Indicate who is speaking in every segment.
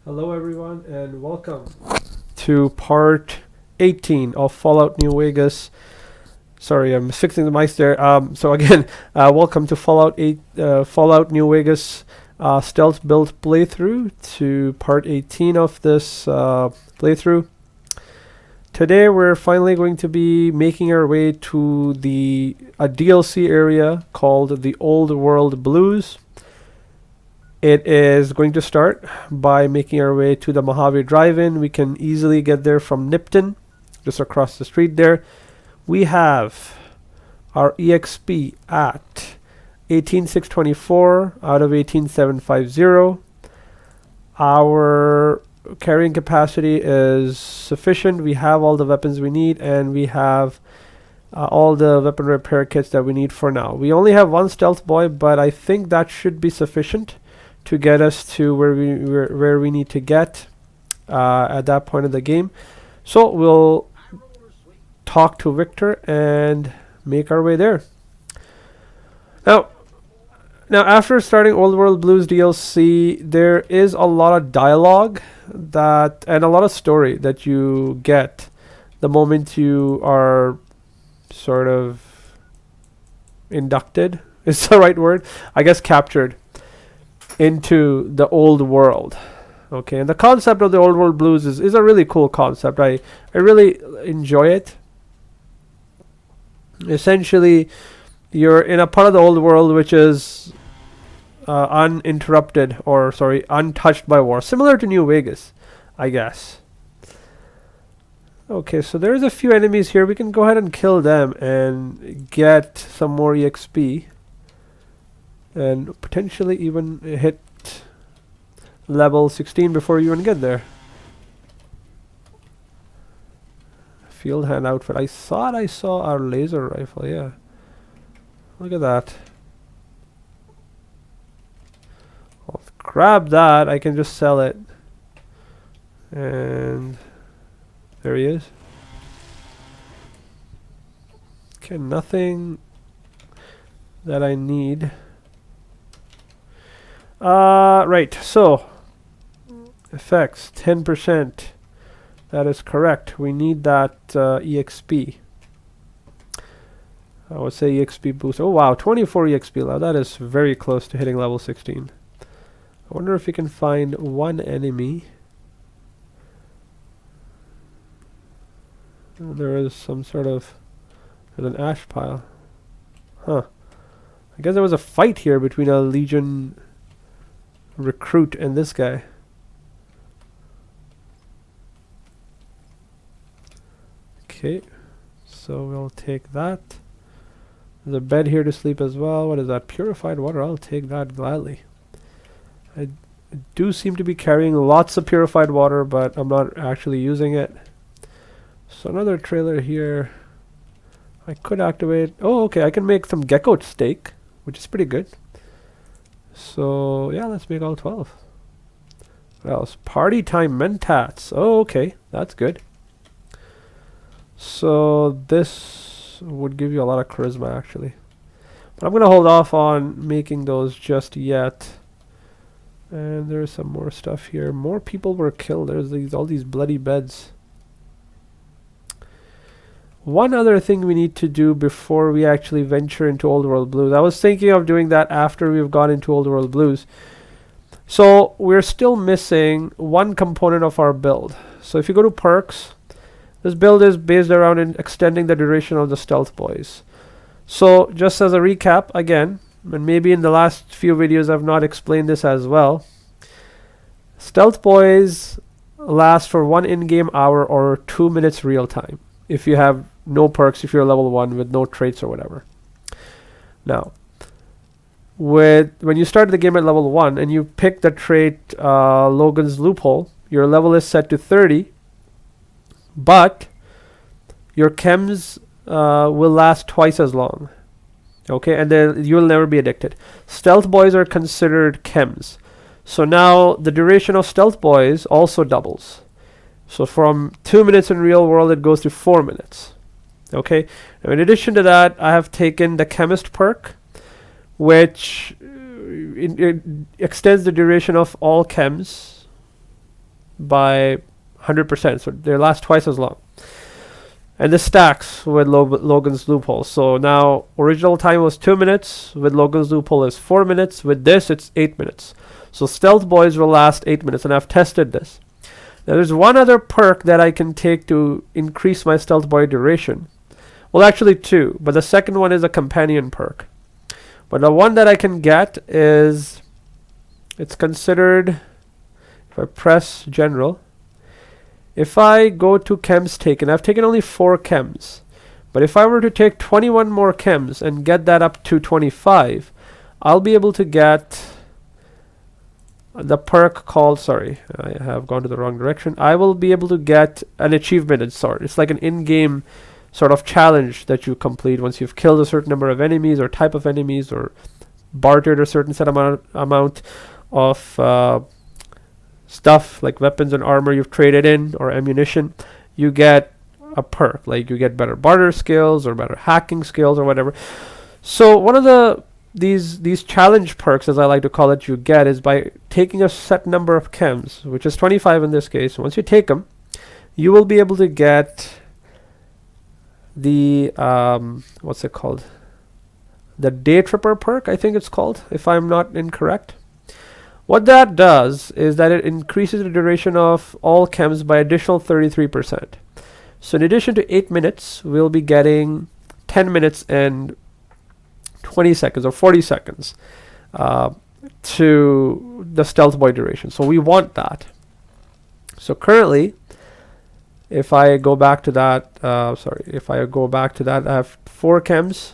Speaker 1: Hello everyone and welcome to part 18 of Fallout New Vegas. Sorry, I'm fixing the mics there. So again, welcome to Fallout New Vegas stealth build playthrough, to part 18 of this playthrough. Today we're finally going to be making our way to a DLC area called the Old World Blues. It is going to start by making our way to the Mojave Drive-In. We can easily get there from Nipton, just across the street there. We have our EXP at 18624 out of 18750. Our carrying capacity is sufficient. We have all the weapons we need, and we have all the weapon repair kits that we need for now. We only have one stealth boy, but I think that should be sufficient to get us to where we need to get at that point of the game. So we'll talk to Victor and make our way there. Now after starting Old World Blues DLC, there is a lot of dialogue and a lot of story that you get the moment you are sort of inducted, is the right word, I guess, captured into the old world. Okay, and the concept of the Old World Blues is a really cool concept. I really enjoy it. Essentially, you're in a part of the old world which is untouched by war, similar to New Vegas, I guess. Okay, so there's a few enemies here. We can go ahead and kill them and get some more EXP, and potentially even hit level 16 before you even get there. Field hand outfit. I thought I saw our laser rifle. Yeah, look at that. I'll grab that. I can just sell it. And there he is. Okay, nothing that I need. Right, so effects 10%. That is correct. We need that EXP. I would say EXP boost. Oh wow, 24 EXP level. That is very close to hitting level 16. I wonder if we can find one enemy. There is some sort of... there's an ash pile. Huh. I guess there was a fight here between a Legion recruit and this guy. Okay, so we'll take that. There's a bed here to sleep as well. What is that? Purified water. I'll take that gladly. I do seem to be carrying lots of purified water, but I'm not actually using it. So another trailer here. I could activate... oh, okay, I can make some gecko steak, which is pretty good. So, yeah, let's make all 12. What else? Party time mentats. Oh, okay, that's good. So, this would give you a lot of charisma, actually. But I'm going to hold off on making those just yet. And there's some more stuff here. More people were killed. There's all these bloody beds. One other thing we need to do before we actually venture into Old World Blues. I was thinking of doing that after we've gone into Old World Blues. So we're still missing one component of our build. So if you go to perks, this build is based around extending the duration of the stealth boys. So just as a recap again, and maybe in the last few videos I've not explained this as well. Stealth boys last for 1 in-game hour or 2 minutes real time. If you have no perks, if you're level 1 with no traits or whatever. Now, when you start the game at level 1 and you pick the trait Logan's Loophole, your level is set to 30, but your chems will last twice as long. Okay, and then you'll never be addicted. Stealth boys are considered chems. So now the duration of stealth boys also doubles. So from 2 minutes in real world, it goes to 4 minutes. Okay. Now in addition to that, I have taken the chemist perk, which it extends the duration of all chems by 100%, so they last twice as long. And this stacks with Logan's loophole. So now original time was 2 minutes, with Logan's loophole is 4 minutes, with this it's 8 minutes. So stealth boys will last 8 minutes, and I've tested this. Now there's one other perk that I can take to increase my stealth boy duration. Well, actually two, but the second one is a companion perk. But the one that I can get is, it's considered, if I press general, if I go to chems taken, I've taken only 4 chems. But if I were to take 21 more chems and get that up to 25, I'll be able to get the perk called, sorry, I have gone to the wrong direction. I will be able to get an achievement sort. It's like an in-game sort of challenge that you complete once you've killed a certain number of enemies or type of enemies, or bartered a certain set amount of stuff like weapons and armor you've traded in, or ammunition. You get a perk, like you get better barter skills or better hacking skills or whatever. So one of these challenge perks, as I like to call it, you get is by taking a set number of chems, which is 25 in this case. Once you take them, you will be able to get the what's it called, the day tripper perk, I think it's called, if I'm not incorrect. What that does is that it increases the duration of all chems by additional 33%. So in addition to 8 minutes, we'll be getting 10 minutes and 20 seconds or 40 seconds to the stealth boy duration. So we want that. So currently, if I go back to that, if I go back to that, I have 4 chems.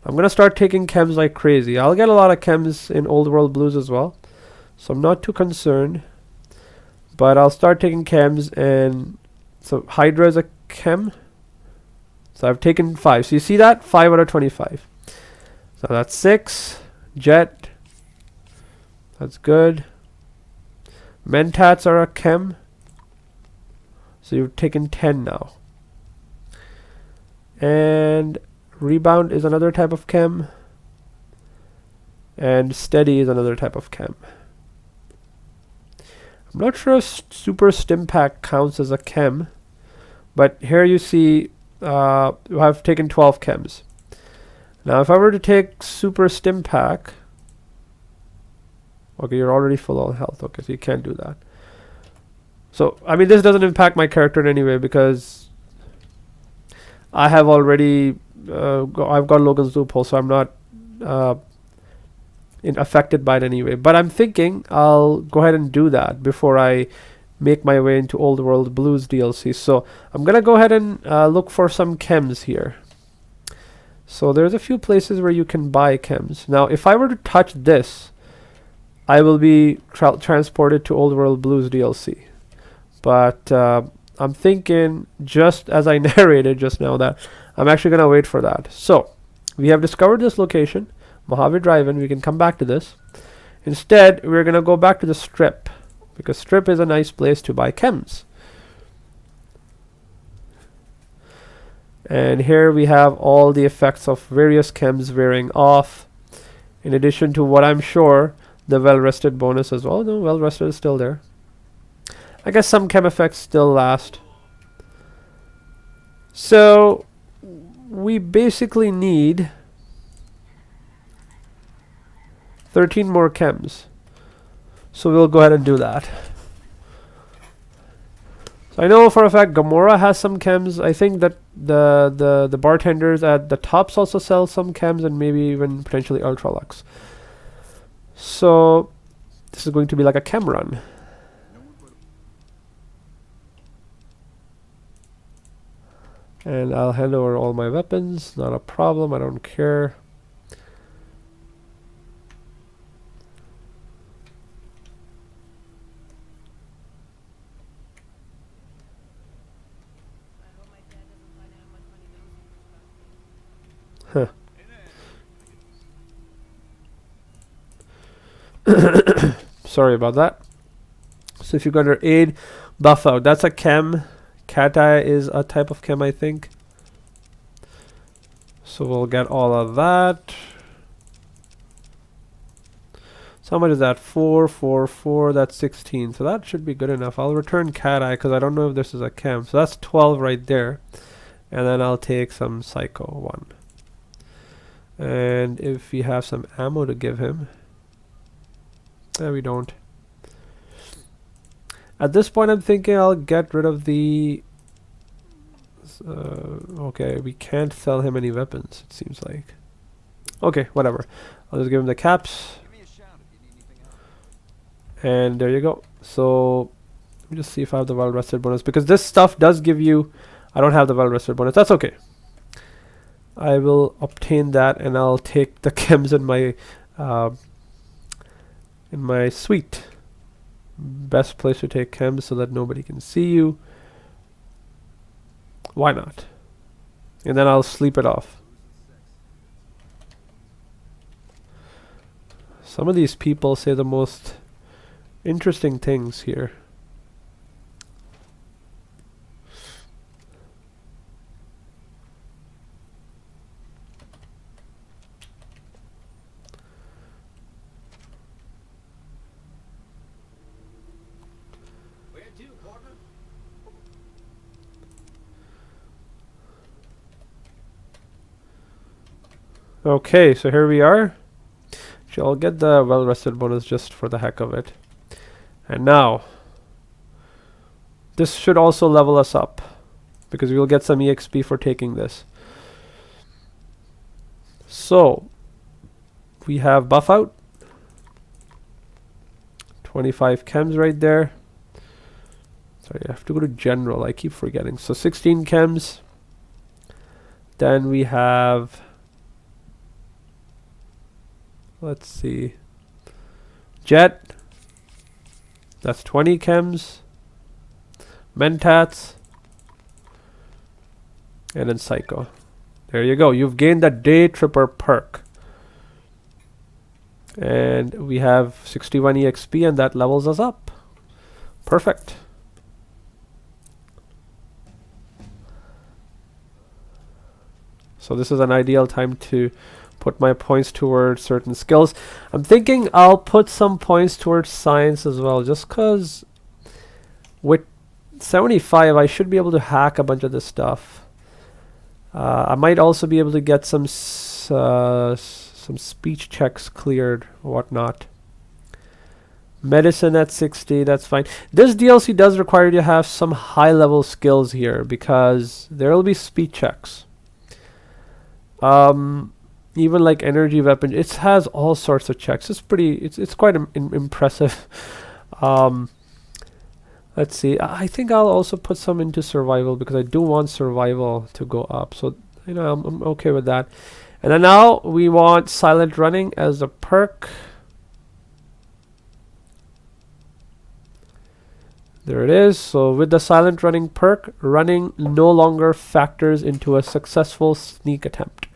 Speaker 1: I'm going to start taking chems like crazy. I'll get a lot of chems in Old World Blues as well, so I'm not too concerned. But I'll start taking chems, and so Hydra is a chem. So I've taken 5. So you see that? 5 out of 25. So that's 6. Jet. That's good. Mentats are a chem. So you've taken 10 now. And rebound is another type of chem. And steady is another type of chem. I'm not sure if super stim pack counts as a chem, but here you see I've taken 12 chems. Now if I were to take super stim pack, okay, you're already full on health. Okay, so you can't do that. So, I mean, this doesn't impact my character in any way because I have already, I've got Logan's loophole, so I'm not affected by it anyway. But I'm thinking I'll go ahead and do that before I make my way into Old World Blues DLC. So I'm going to go ahead and look for some chems here. So there's a few places where you can buy chems. Now, if I were to touch this, I will be transported to Old World Blues DLC. But I'm thinking, just as I narrated just now, that I'm actually going to wait for that. So we have discovered this location, Mojave Drive-In. We can come back to this. Instead, we're going to go back to the Strip, because Strip is a nice place to buy chems. And here we have all the effects of various chems wearing off, in addition to what I'm sure the well-rested bonus as well. No, well-rested is still there. I guess some chem effects still last. So we basically need 13 more chems. So we'll go ahead and do that. So I know for a fact Gamora has some chems. I think that the bartenders at the tops also sell some chems, and maybe even potentially Ultralux. So this is going to be like a chem run. And I'll hand over all my weapons, not a problem, I don't care. Huh. Sorry about that. So if you go under aid, buff out, that's a chem. Cat eye is a type of chem, I think. So we'll get all of that. So how much is that? 4, 4, 4, that's 16. So that should be good enough. I'll return cat eye because I don't know if this is a chem. So that's 12 right there. And then I'll take some psycho 1. And if we have some ammo to give him. We don't. At this point I'm thinking I'll get rid of the... okay, we can't sell him any weapons, it seems like. Okay, whatever. I'll just give him the caps. And there you go. So let me just see if I have the well rested bonus, because this stuff does give you... I don't have the well rested bonus. That's okay. I will obtain that and I'll take the chems in my suite. Best place to take chems so that nobody can see you. Why not? And then I'll sleep it off. Some of these people say the most interesting things here. Okay, so here we are. So I'll get the well rested bonus just for the heck of it. And now, this should also level us up, because we will get some EXP for taking this. So, we have buff out. 25 chems right there. Sorry, I have to go to general, I keep forgetting. So 16 chems. Then we have... let's see. Jet. That's 20 chems. Mentats. And then Psycho. There you go. You've gained the Day Tripper perk. And we have 61 EXP and that levels us up. Perfect. So this is an ideal time to put my points towards certain skills. I'm thinking I'll put some points towards science as well, just because with 75 I should be able to hack a bunch of this stuff. I might also be able to get some speech checks cleared or whatnot. Medicine at 60, that's fine. This DLC does require you to have some high level skills here, because there will be speech checks. Even like energy weapon, it has all sorts of checks. It's pretty, it's quite impressive. Let's see, I think I'll also put some into survival, because I do want survival to go up. So, you know, I'm okay with that. And then now we want silent running as a perk. There it is. So with the silent running perk, running no longer factors into a successful sneak attempt.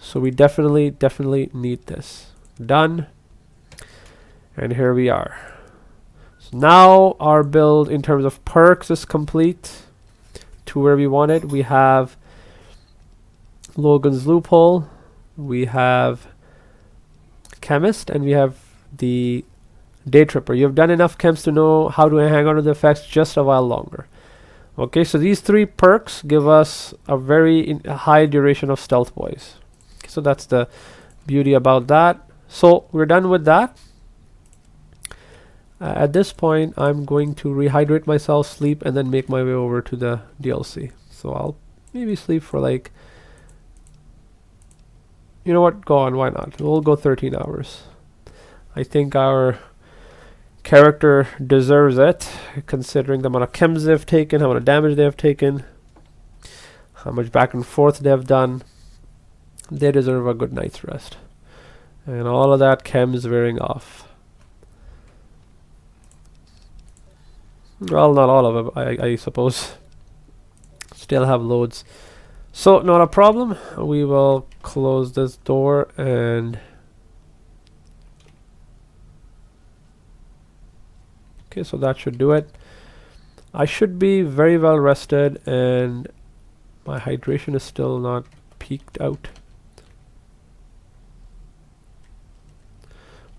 Speaker 1: So we definitely need this. Done. And here we are. So now our build in terms of perks is complete to where we want it. We have Logan's Loophole, we have Chemist, and we have the Day Tripper. You've done enough chems to know how to hang on to the effects just a while longer. Okay, so these three perks give us a very high duration of stealth, boys. So that's the beauty about that. So we're done with that. At this point, I'm going to rehydrate myself, sleep, and then make my way over to the DLC. So I'll maybe sleep for like... you know what? Go on, why not? We'll go 13 hours. I think our character deserves it, considering the amount of chems they've taken, how much damage they've taken, how much back and forth they've done. They deserve a good night's rest. And all of that chem is wearing off. Well, not all of it, I suppose. Still have loads. So, not a problem. We will close this door and... okay, so that should do it. I should be very well rested, and my hydration is still not peaked out.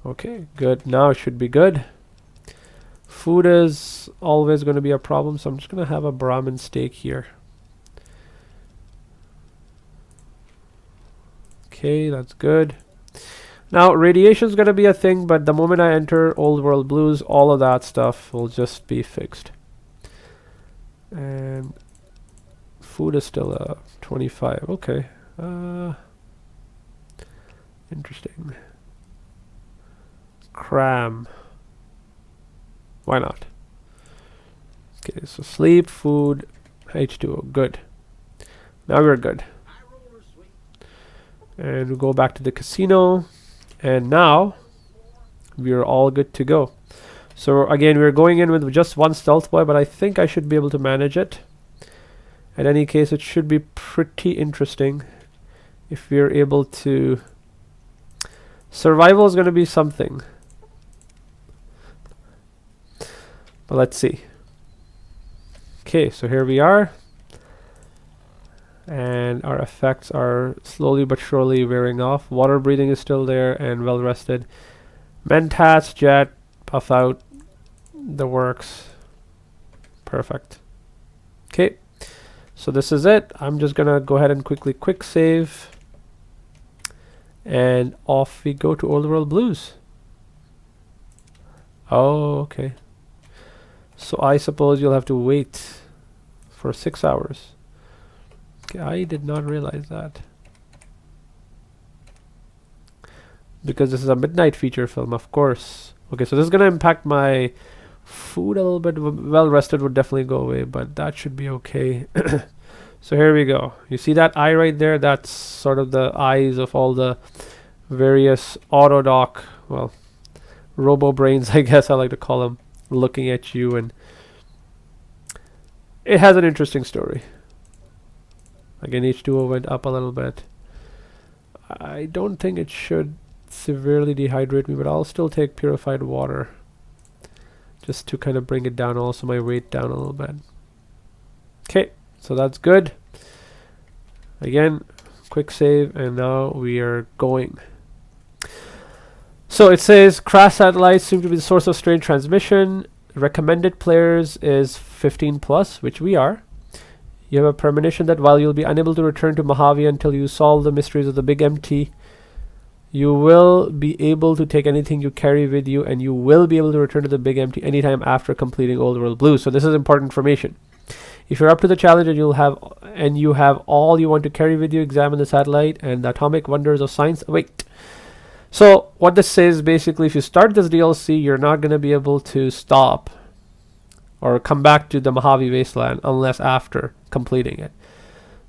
Speaker 1: Okay, good. Now it should be good. Food is always going to be a problem, so I'm just going to have a Brahmin steak here. Okay, that's good. Now, radiation is going to be a thing, but the moment I enter Old World Blues, all of that stuff will just be fixed. And food is still a 25. Okay. Interesting. Cram. Why not? Okay, so sleep, food, H2O. Good. Now we're good. And we go back to the casino. And now we're all good to go. So again, we're going in with just one stealth boy, but I think I should be able to manage it. In any case, it should be pretty interesting if we're able to... Survival is going to be something. But let's see. Okay, so here we are. And our effects are slowly but surely wearing off. Water breathing is still there and well rested. Mentats, jet, puff out, the works. Perfect. Okay, so this is it. I'm just gonna go ahead and quickly quick save. And off we go to Old World Blues. Oh, okay. So I suppose you'll have to wait for 6 hours. Okay, I did not realize that. Because this is a midnight feature film, of course. Okay, so this is going to impact my food a little bit. Well rested would definitely go away, but that should be okay. So here we go. You see that eye right there? That's sort of the eyes of all the various autodoc, well, robo brains, I guess I like to call them, looking at you, and it has an interesting story. Again, H2O went up a little bit. I don't think it should severely dehydrate me, but I'll still take purified water just to kind of bring it down, also my weight down a little bit. Okay, so that's good. Again, quick save, and now we are going. So it says crash satellites seem to be the source of strain transmission. Recommended players is 15 plus, which we are. You have a premonition that while you'll be unable to return to Mojave until you solve the mysteries of the Big Empty, you will be able to take anything you carry with you, and you will be able to return to the Big Empty anytime after completing Old World Blues. So this is important information. If you're up to the challenge and you have all you want to carry with you, examine the satellite and the atomic wonders of science await. So what this says, basically, if you start this DLC, you're not going to be able to stop or come back to the Mojave Wasteland unless after completing it.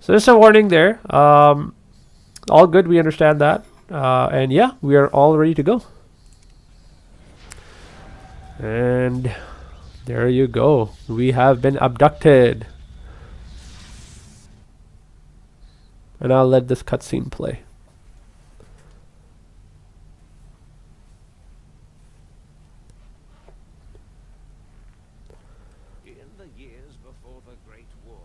Speaker 1: So there's a warning there. All good, we understand that. And yeah, we are all ready to go. And there you go. We have been abducted. And I'll let this cutscene play.
Speaker 2: In the years before the Great War,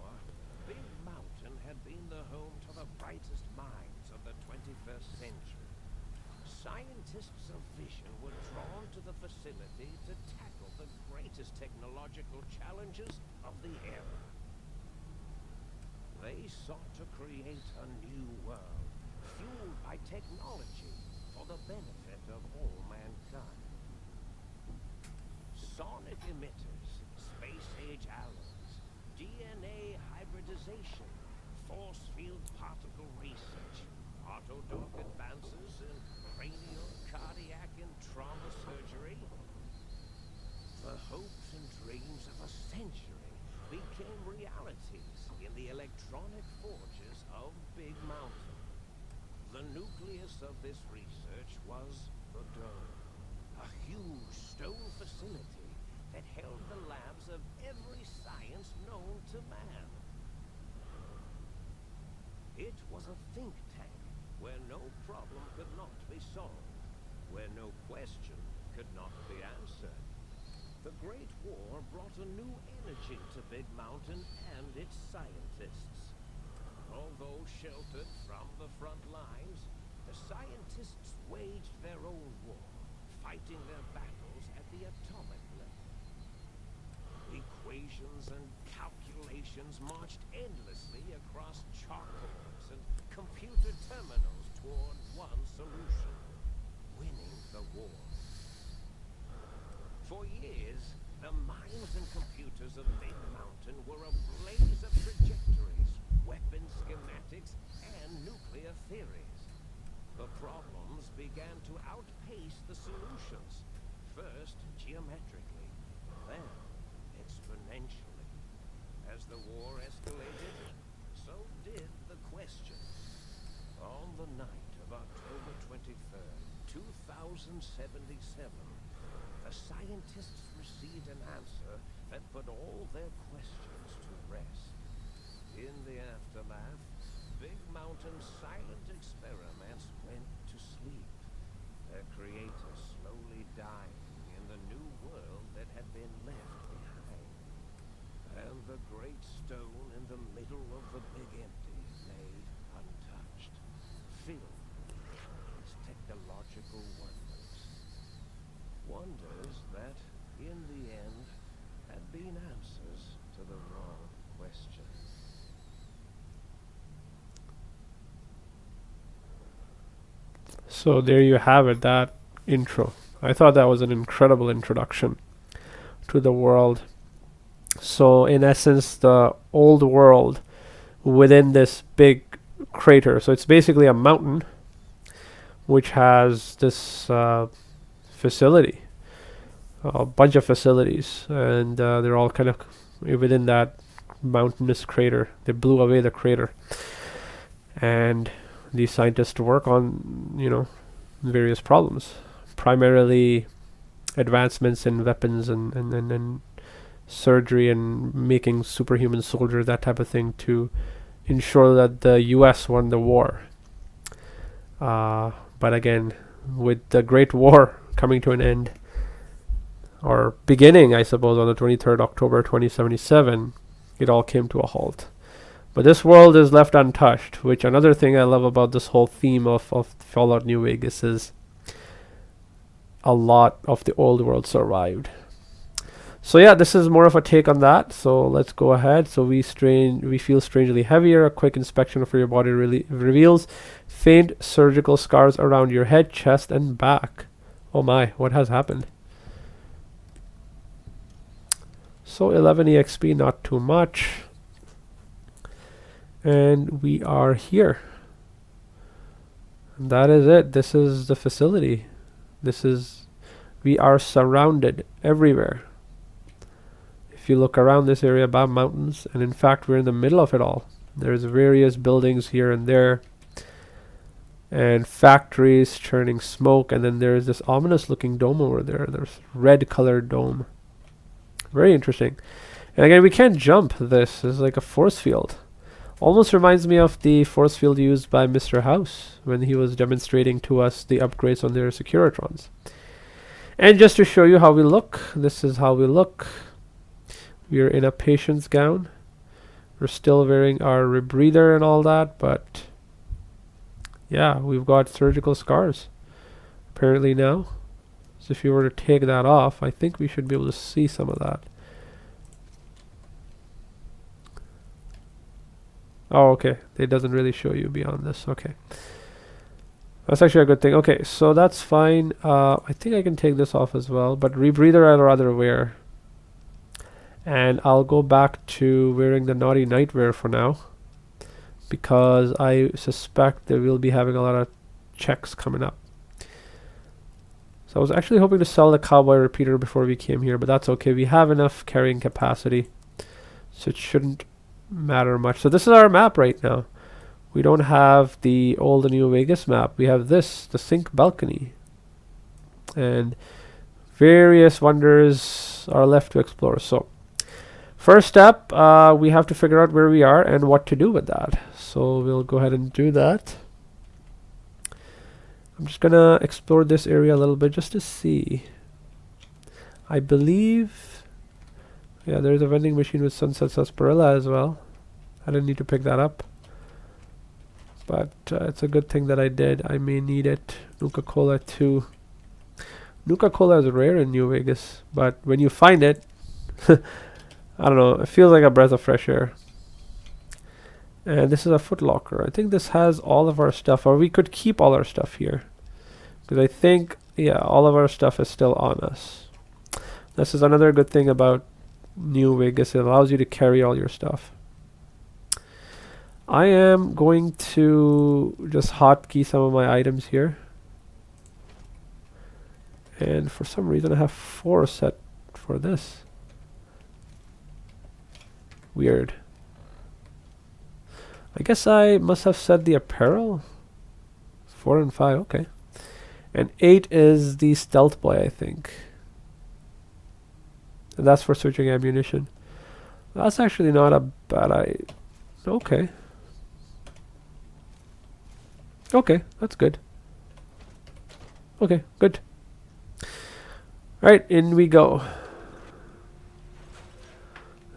Speaker 2: Big Mountain had been the home to the brightest minds of the 21st century. Scientists of vision were drawn to the facility to tackle the greatest technological challenges of the era. They sought to create a new world, fueled by technology for the benefit of all mankind. Sonic emitters, space-age alloys, DNA hybridization, force field particle research, autodoc advances in cranial, cardiac, and trauma surgery. The hopes and dreams of a century became realities in the electronic forges of Big Mountain. The nucleus of this research was the Dome, a huge stone facility that held the labs of every science known to man. It was a think tank where no problem could not be solved, where no question could not be answered. The Great War brought a new energy to Big Mountain and its scientists. Although sheltered from the front lines, the scientists waged their own war, fighting their battles at the atomic level. Equations and calculations marched endlessly across chalkboards and computer terminals toward one solution: winning the war. For years, the minds and computers of Big Mountain were a blaze of trajectories, weapon schematics, and nuclear theories. The problems began to outpace the solutions, first geometrically, then exponentially. As the war escalated, so did the question. On the night of October 23rd, 2077, the scientists received an answer that put all their questions to rest. In the aftermath, Big Mountain's silent experiments went to sleep, their creator slowly dying in the new world that had been left behind. And the great stone in the middle of the Big Empty lay untouched, filled with countless technological wonders. Wonders that, in the end, had been answers to the wrong question.
Speaker 1: So there you have it, that intro. I thought that was an incredible introduction to the world. So in essence, the old world within this big crater. So it's basically a mountain which has this facility, a bunch of facilities, and they're all kind of within that mountainous crater. They blew away the crater, and these scientists work on, various problems, primarily advancements in weapons and surgery and making superhuman soldiers, that type of thing, to ensure that the US won the war. But again, with the Great War coming to an end, or beginning, I suppose, on the 23rd October 2077, it all came to a halt. But this world is left untouched, which another thing I love about this whole theme of Fallout New Vegas is a lot of the old world survived. So yeah, this is more of a take on that. So let's go ahead. So we feel strangely heavier. A quick inspection for your body reveals faint surgical scars around your head, chest, and back. Oh my, what has happened? So 11 EXP, not too much. And we are here. And that is it. This is the facility. We are surrounded everywhere. If you look around this area, above mountains, and in fact we're in the middle of it all. There's various buildings here and there, and factories churning smoke, and then there's this ominous looking dome over there. There's red colored dome. Very interesting. And again, we can't jump this. It's like a force field. Almost reminds me of the force field used by Mr. House when he was demonstrating to us the upgrades on their Securitrons. And just to show you how we look, this is how we look. We are in a patient's gown. We're still wearing our rebreather and all that, but yeah, we've got surgical scars apparently now. So if you were to take that off, I think we should be able to see some of that. Oh, okay. It doesn't really show you beyond this. Okay. That's actually a good thing. Okay, so that's fine. I think I can take this off as well, but rebreather I'd rather wear. And I'll go back to wearing the naughty nightwear for now, because I suspect that we'll be having a lot of checks coming up. So I was actually hoping to sell the cowboy repeater before we came here, but that's okay. We have enough carrying capacity, so it shouldn't matter much. So this is our map right now. We don't have the old New Vegas map. We have this, the sink balcony, and various wonders are left to explore. So first step, we have to figure out where we are and what to do with that. So we'll go ahead and do that. I'm just gonna explore this area a little bit just to see. I believe, yeah, there's a vending machine with Sunset Sarsaparilla as well. I didn't need to pick that up, but it's a good thing that I did. I may need it. Nuka-Cola too. Nuka-Cola is rare in New Vegas, but when you find it, I don't know, it feels like a breath of fresh air. And this is a Foot Locker. I think this has all of our stuff, or we could keep all our stuff here. Because I think, yeah, all of our stuff is still on us. This is another good thing about New Vegas. It allows you to carry all your stuff. I am going to just hotkey some of my items here. And for some reason I have 4 set for this. Weird. I guess I must have set the apparel. 4 and 5, okay. And 8 is the Stealth Boy, I think. And that's for switching ammunition. That's actually not a bad idea. Okay. Okay, that's good. Okay, good. Alright, in we go.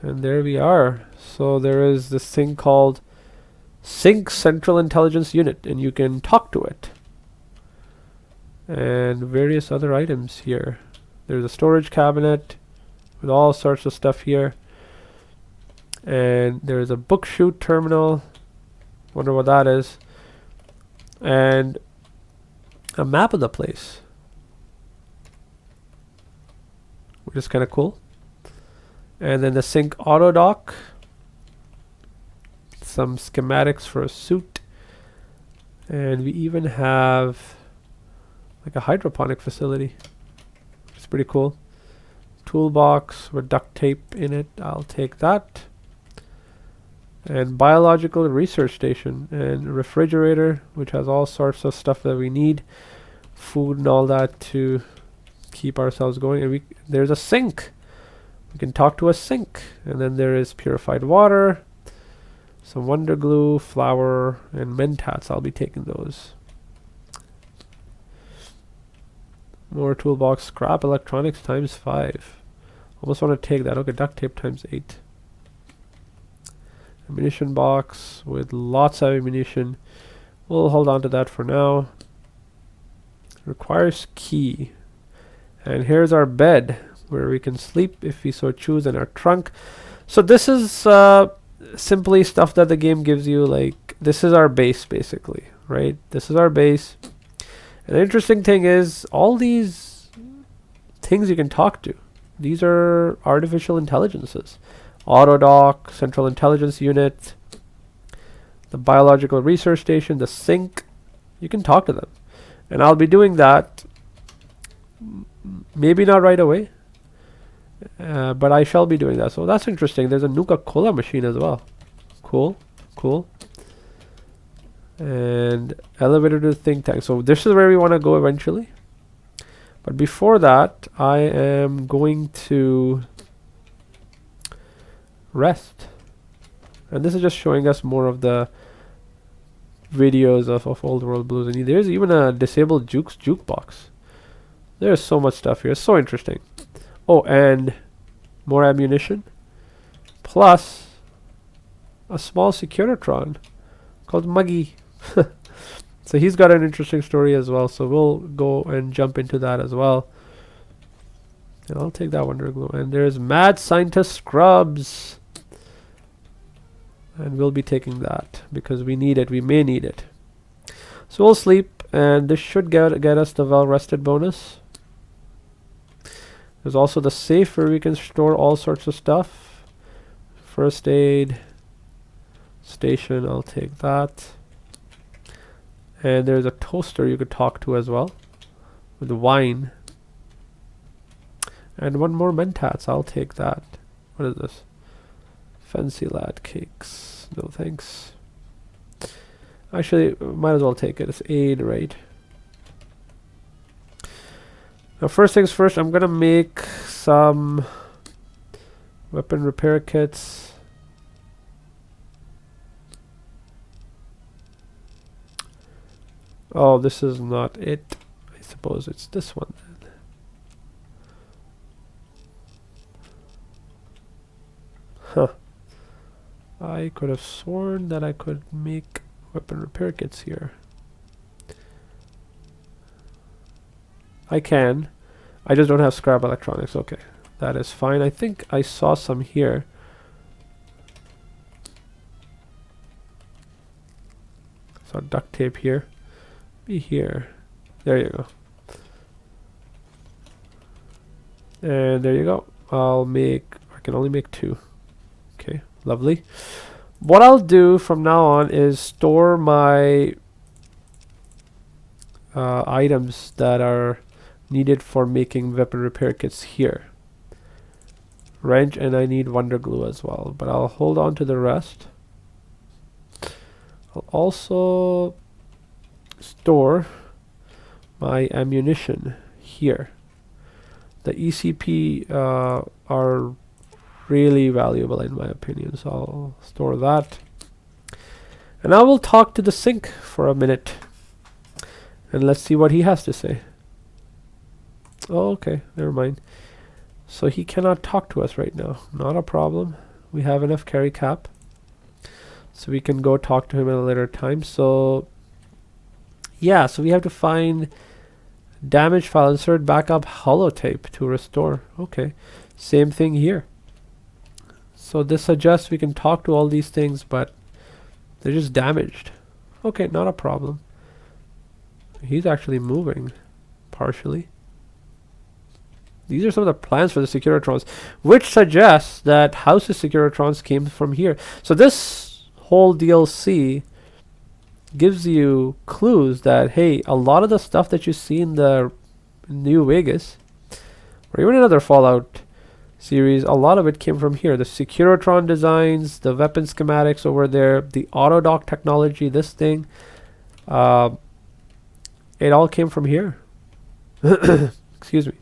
Speaker 1: And there we are. So there is this thing called Sync Central Intelligence Unit, and you can talk to it. And various other items here. There's a storage cabinet with all sorts of stuff here. And there's a book chute terminal. Wonder what that is. And a map of the place, which is kind of cool. And then the Sync Auto Dock. Some schematics for a suit. And we even have like a hydroponic facility. It's pretty cool. Toolbox with duct tape in it. I'll take that. And biological research station and refrigerator, which has all sorts of stuff that we need, food and all that to keep ourselves going. And there's a sink. We can talk to a sink. And then there is purified water, some Wonder Glue, flour, and Mentats. I'll be taking those. More toolbox, scrap electronics times 5. Almost want to take that. Okay, duct tape times 8. Ammunition box with lots of ammunition. We'll hold on to that for now. Requires key. And here's our bed where we can sleep if we so choose, in our trunk. So this is simply stuff that the game gives you. Like, this is our base basically, right? This is our base. And the interesting thing is all these things you can talk to. These are artificial intelligences. Autodoc, Central Intelligence Unit, the Biological Research Station, the Sync. You can talk to them. And I'll be doing that, maybe not right away, but I shall be doing that. So that's interesting. There's a Nuka-Cola machine as well. Cool, cool. And elevator to the think tank. So this is where we want to go eventually. But before that, I am going to rest. And this is just showing us more of the videos of Old World Blues. And there's even a disabled jukebox. There's so much stuff here. It's so interesting. Oh, and more ammunition. Plus a small Securitron called Muggy. So he's got an interesting story as well. So we'll go and jump into that as well. And I'll take that Wonder Glue. And there's Mad Scientist Scrubs. And we'll be taking that because we need it. We may need it. So we'll sleep, and this should get us the well-rested bonus. There's also the safe where we can store all sorts of stuff. First aid station, I'll take that. And there's a toaster you could talk to as well with wine. And one more Mentats, I'll take that. What is this? Fancy lad cakes. No thanks. Actually, might as well take it. It's aid, right? Now, first things first, I'm gonna make some weapon repair kits. Oh, this is not it. I suppose it's this one then. Huh. I could have sworn that I could make weapon repair kits here. I can, I just don't have scrap electronics. Okay, that is fine. I think I saw some here. So duct tape here. Be here. There you go. And there you go. I can only make 2. Okay, lovely. What I'll do from now on is store my items that are needed for making weapon repair kits here. Wrench, and I need wonder glue as well, but I'll hold on to the rest. I'll also store my ammunition here. The ECP are really valuable in my opinion, so I'll store that. And I will talk to the sink for a minute. And let's see what he has to say. Oh, okay, never mind. So he cannot talk to us right now. Not a problem. We have enough carry cap. So we can go talk to him at a later time. So yeah, so we have to find damage file, insert backup holotape to restore. Okay, same thing here. So this suggests we can talk to all these things, but they're just damaged. Okay, not a problem. He's actually moving partially. These are some of the plans for the Securitrons, which suggests that House's Securitrons came from here. So this whole DLC gives you clues that, hey, a lot of the stuff that you see in the New Vegas, or even another Fallout series, a lot of it came from here. The Securitron designs, the weapon schematics over there, the autodock technology, this thing, it all came from here. Excuse me.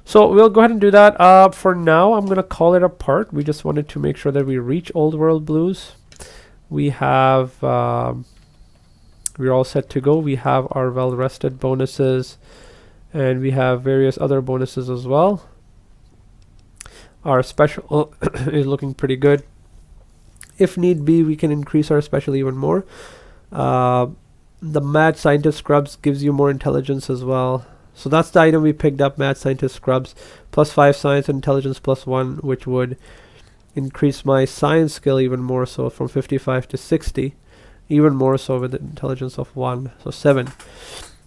Speaker 1: So we'll go ahead and do that. For now, I'm going to call it a part. We just wanted to make sure that we reach Old World Blues. We have, we're all set to go. We have our well-rested bonuses, and we have various other bonuses as well. Our special is looking pretty good. If need be, we can increase our special even more. The Mad Scientist Scrubs gives you more intelligence as well. So that's the item we picked up, Mad Scientist Scrubs. +5 science and intelligence +1, which would increase my science skill even more so, from 55 to 60. Even more so with the intelligence of 1, so 7. So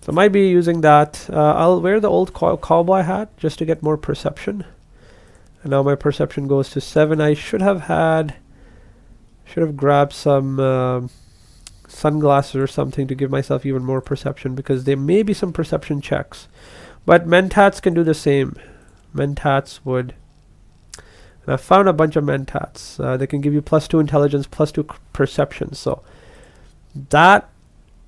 Speaker 1: I might be using that. I'll wear the old cowboy hat just to get more perception. And now my perception goes to 7. I should have grabbed some sunglasses or something to give myself even more perception, because there may be some perception checks. But mentats can do the same. Mentats would. And I found a bunch of mentats. They can give you +2 intelligence, +2 perception. So that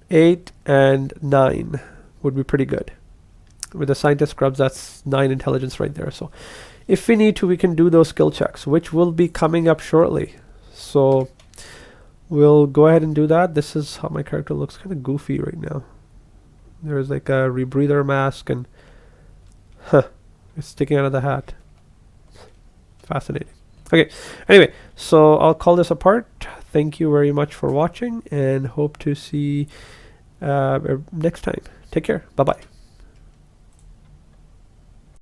Speaker 1: 8 and 9 would be pretty good. With the Scientist Scrubs, that's 9 intelligence right there. So if we need to, we can do those skill checks, which will be coming up shortly. So we'll go ahead and do that. This is how my character looks, kind of goofy right now. There's like a rebreather mask, and it's sticking out of the hat. Fascinating. Okay, anyway, so I'll call this a part. Thank you very much for watching, and hope to see next time. Take care. Bye-bye.